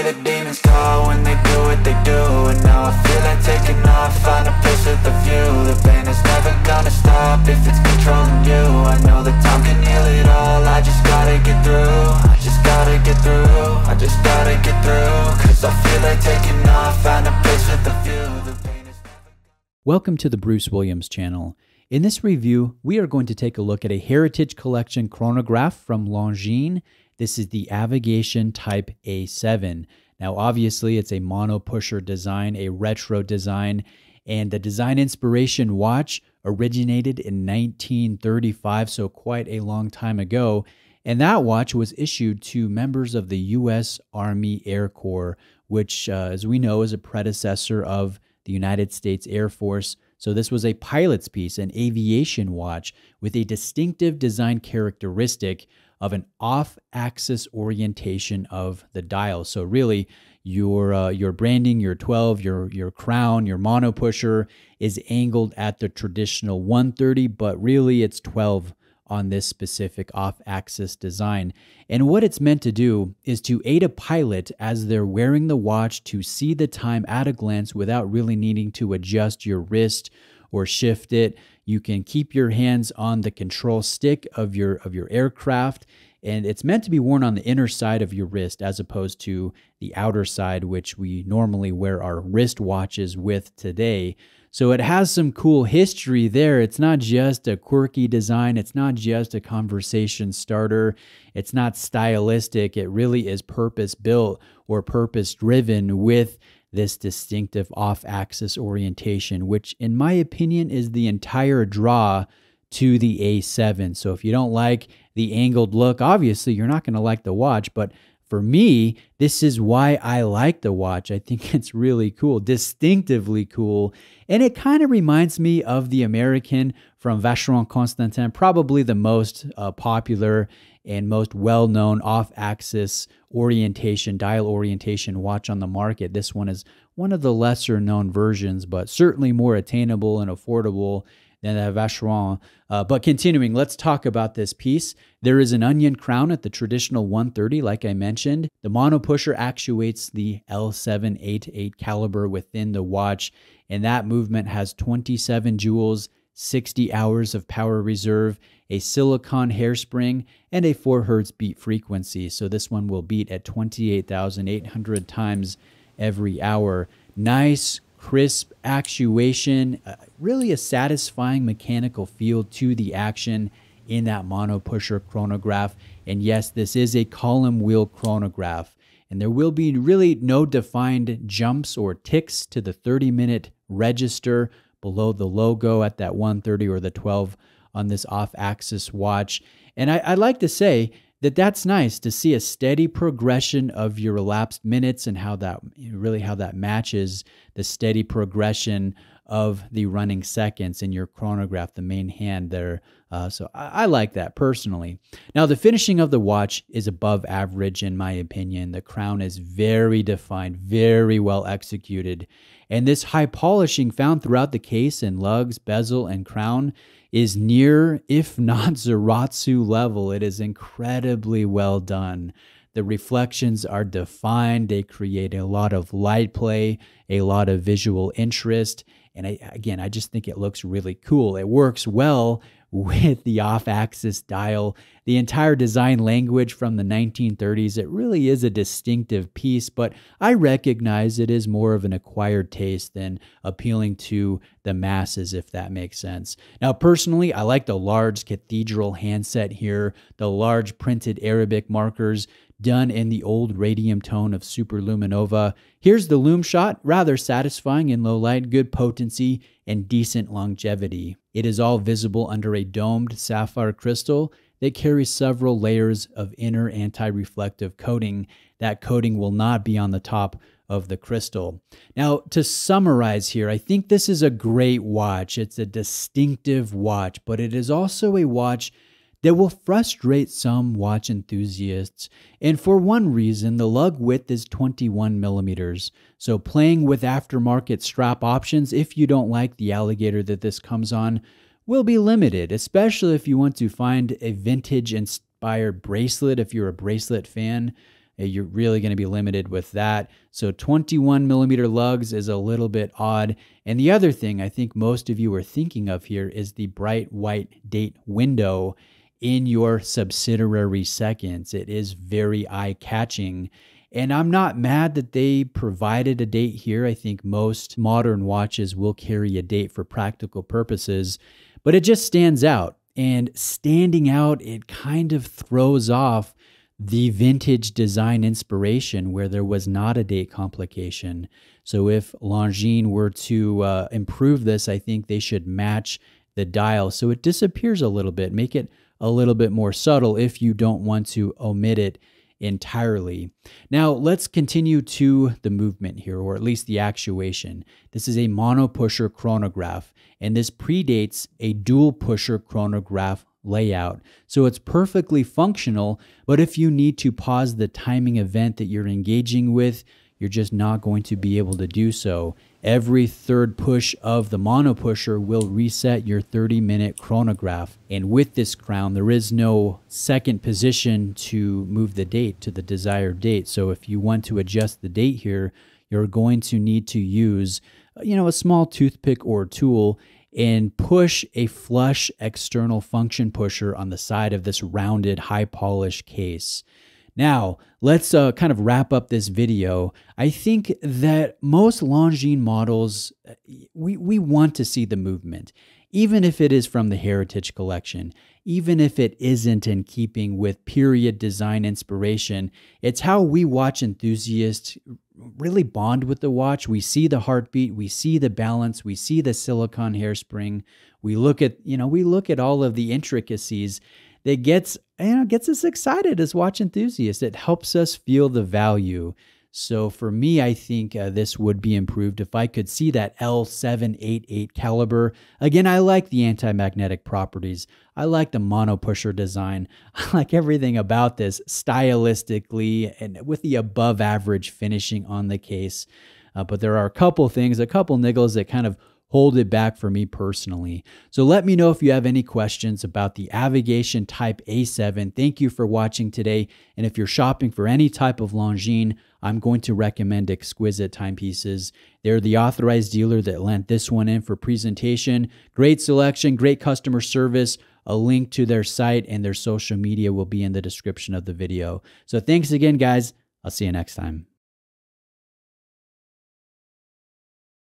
the demons call when they do what they do. And now I feel like taking off, find a place with a view. The pain is never gonna stop if it's controlling you. I know that time can heal it all, I just gotta get through. I just gotta get through, I just gotta get through. Cause I feel like taking off, find a place with a view. The pain is never... Welcome to the Bruce Williams channel. In this review, we are going to take a look at a Heritage Collection chronograph from Longines. This is the Avigation Type A7. Now, obviously, it's a Monopusher design, a retro design, and the design inspiration watch originated in 1935, so quite a long time ago. And that watch was issued to members of the U.S. Army Air Corps, which, as we know, is a predecessor of the United States Air Force. So this was a pilot's piece, an aviation watch with a distinctive design characteristic of an off-axis orientation of the dial. So really, your branding, your 12, your crown, your Monopusher is angled at the traditional 130, but really it's 12 on this specific off-axis design. And what it's meant to do is to aid a pilot as they're wearing the watch to see the time at a glance without really needing to adjust your wrist or shift it. You can keep your hands on the control stick of your aircraft, and it's meant to be worn on the inner side of your wrist as opposed to the outer side, which we normally wear our wrist watches with today. So it has some cool history there. It's not just a quirky design. It's not just a conversation starter. It's not stylistic. It really is purpose-built or purpose-driven with this distinctive off-axis orientation, which in my opinion is the entire draw to the A7. So if you don't like the angled look, obviously you're not going to like the watch, but for me, this is why I like the watch. I think it's really cool, distinctively cool. And it kind of reminds me of the American from Vacheron Constantin, probably the most popular and most well-known off-axis orientation, dial orientation watch on the market. This one is one of the lesser-known versions, but certainly more attainable and affordable than the Vacheron. But continuing, let's talk about this piece. There is an onion crown at the traditional 130, like I mentioned. The Monopusher actuates the L788 caliber within the watch, and that movement has 27 joules, 60 hours of power reserve, a silicone hairspring, and a 4 Hz beat frequency. So this one will beat at 28,800 times every hour. Nice, crisp actuation, really a satisfying mechanical feel to the action in that Monopusher chronograph. And yes, this is a column wheel chronograph, and there will be really no defined jumps or ticks to the 30-minute register below the logo at that 130 or the 12 on this off-axis watch. And I'd like to say that that's nice to see a steady progression of your elapsed minutes and how that matches the steady progression of the running seconds in your chronograph, the main hand there. So I like that personally. Now, the finishing of the watch is above average in my opinion. The crown is very defined, very well executed. And this high polishing found throughout the case and lugs, bezel, and crown is near, if not Zaratsu level. It is incredibly well done. The reflections are defined. They create a lot of light play, a lot of visual interest. And I just think it looks really cool. It works well with the off-axis dial. The entire design language from the 1930s, it really is a distinctive piece, but I recognize it is more of an acquired taste than appealing to the masses, if that makes sense. Now, personally, I like the large cathedral handset here, the large printed Arabic markers done in the old radium tone of superluminova. Here's the lume shot, rather satisfying in low light, good potency, and decent longevity. It is all visible under a domed sapphire crystal that carries several layers of inner anti-reflective coating. That coating will not be on the top of the crystal. Now, to summarize here, I think this is a great watch. It's a distinctive watch, but it is also a watch that will frustrate some watch enthusiasts. And for one reason, the lug width is 21 millimeters. So playing with aftermarket strap options, if you don't like the alligator that this comes on, will be limited, especially if you want to find a vintage inspired bracelet. If you're a bracelet fan, You're really going to be limited with that. So 21 millimeter lugs is a little bit odd. And the other thing I think most of you are thinking of here is the bright white date window in your subsidiary seconds. It is very eye-catching. And I'm not mad that they provided a date here. I think most modern watches will carry a date for practical purposes, but it just stands out. And standing out, it kind of throws off the vintage design inspiration where there was not a date complication. So if Longines were to improve this, I think they should match the dial so it disappears a little bit, make it a little bit more subtle if you don't want to omit it entirely. Now let's continue to the movement here, or at least the actuation. This is a monopusher chronograph, and this predates a dual pusher chronograph layout. So it's perfectly functional, but if you need to pause the timing event that you're engaging with, you're just not going to be able to do so. Every third push of the monopusher will reset your 30-minute chronograph. And with this crown, there is no second position to move the date to the desired date. So if you want to adjust the date here, you're going to need to use, a small toothpick or tool and push a flush external function pusher on the side of this rounded high polish case. Now, let's kind of wrap up this video. I think that most Longines models, we want to see the movement, even if it is from the Heritage collection, even if it isn't in keeping with period design inspiration. It's how we watch enthusiasts really bond with the watch. We see the heartbeat, we see the balance, we see the silicone hairspring. We look at all of the intricacies that gets us excited as watch enthusiasts. It helps us feel the value. So for me, I think this would be improved if I could see that L788 caliber. Again, I like the anti-magnetic properties. I like the monopusher design. I like everything about this stylistically and with the above average finishing on the case. But there are a couple niggles that kind of hold it back for me personally. So let me know if you have any questions about the Avigation Type A7. Thank you for watching today. And if you're shopping for any type of Longines, I'm going to recommend Exquisite Timepieces. They're the authorized dealer that lent this one in for presentation. Great selection, great customer service. A link to their site and their social media will be in the description of the video. So thanks again, guys. I'll see you next time.